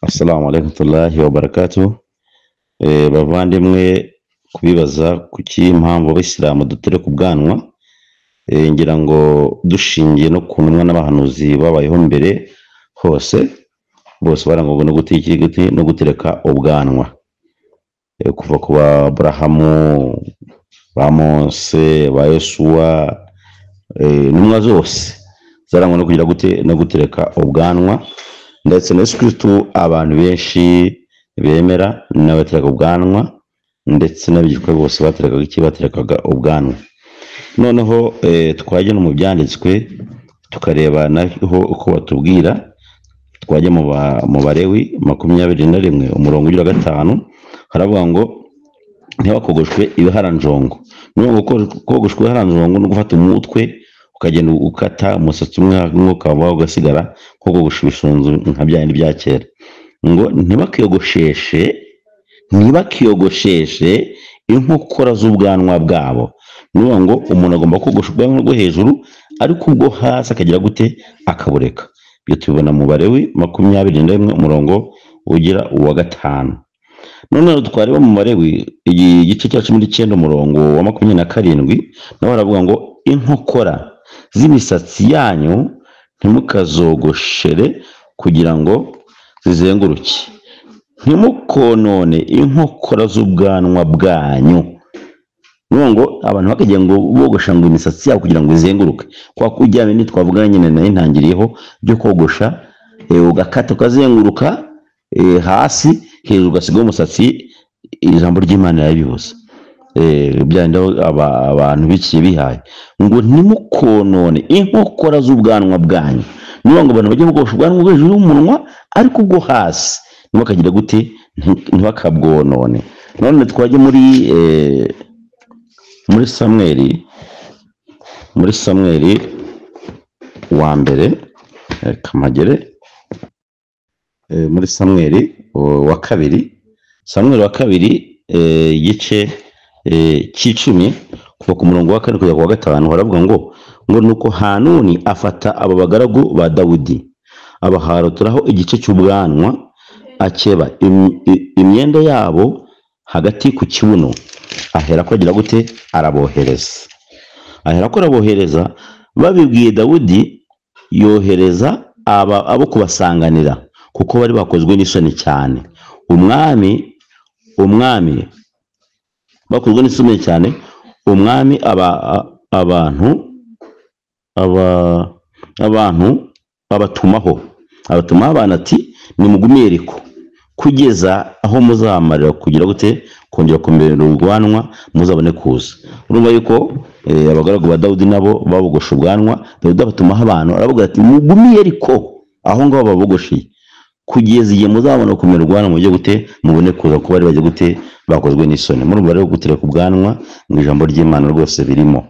Assalamu alaikum warahmatullahi wabarakatuh. Bavandimwe, kubibaza kuki impamvu abisilamu dutereka ubwanwa, ngira ngo dushingiye no ku ntumwa n'abahanuzi babayeho mbere hose, bose barangwaga no gutereka ubwanwa. Kuva ku ba Aburahamu, ba Mose, ba Yosuwa, intumwa zose zarangwa no kugira no gutereka ubwanwa, ndetse na Yesu Kristo abantu benshi bemera n'abatereka ubwanwa, ndetse n'abigishwa bose baterekaga ubwanwa. Noneho twajya no mu byanditswe tukareba naho uko batubwira. Twajya mu Balewi 21 umurongo ugira 5, haravuga ngo ntibakogoshwe ibiharanjongo. N'ubwo kogoshwe ibiharanjongo no gufata umutwe ukagenda ukata umusatsi umwe ukaba ugasigara nko kogosha ibisunzu nka byandi bya kera. Ngo ntibakiyogosheshe inkokora z'ubwanwa bwabo. N'ubwo ngo umuntu agomba kogosha ubwanwa bwo hejuru, ariko ubwo hasi akagira gute akabureka. Ibyo tubibona mu Balewi 21 umurongo ugira 5. None twareba mu Balewi igice cya 19 umurongo wa 27, naho baravuga ngo inkokora z'imisatsi yanyu ntimukazogoshere kugira ngo zizenguruke, ntimukonone inkokora z'ubwanwa bwanyu. Ngo abantu bakagira ngo bogosha ngo imisatsi yabo kugira ngo izenguruke, kwa kujyana ni twavuga nyine nayo intangiriyeho byo kogosha, ugakata ukazenguruka hasi, hejuru ugasigaho umusatsi. Ijambo ry'Imana yabivuze, byandao abantu bikiye bihaye ngo ntimukonone inkokora z'ubwanwa bwanyu. Niyo ngo abantu bajye bogosha ubwanwa bwo hejuru y'umunwa, ariko ubwo hasi ntibakagira gute ntibakabwonone. None twajye muri Samweli wa mbere, kamagere muri Samweli wa kabiri, igice cy'icumi kuva ku murongo wa 4 kugera ku wa 5, haravuga ngo nuko Hanuni afata aba bagaragu ba Dawudi, abaharoturaho igice cy'ubwanwa, akeba imyenda yabo hagati ku kibuno, ahera ko agira gute arabohereza. Babibwiye Dawudi, yohereza abo kubasanganira, kuko bari bakozwe n'isoni cyane. Umwami bakozwe n'isoni cyane. Umwami abantu abatumaho abantu ati nimugume Yeriko kugeza aho muzamarira kugira gute kongera kumerera ubwanwa muzabone kuza. Urumva yuko abagaragu ba Dawudi nabo babogosha ubwanwa. Dawudi abatumaho abantu, aravuga ati mugume Yeriko, aho ngaho babogoshiye, kugeza igihe muzabona kumera ubwanwa mujye gute mubone kuza, kuba bari bajye gute bakozwe n'isoni. Murumva rero gutereka ubwanwa mu ijambo ry'Imana rwose birimo.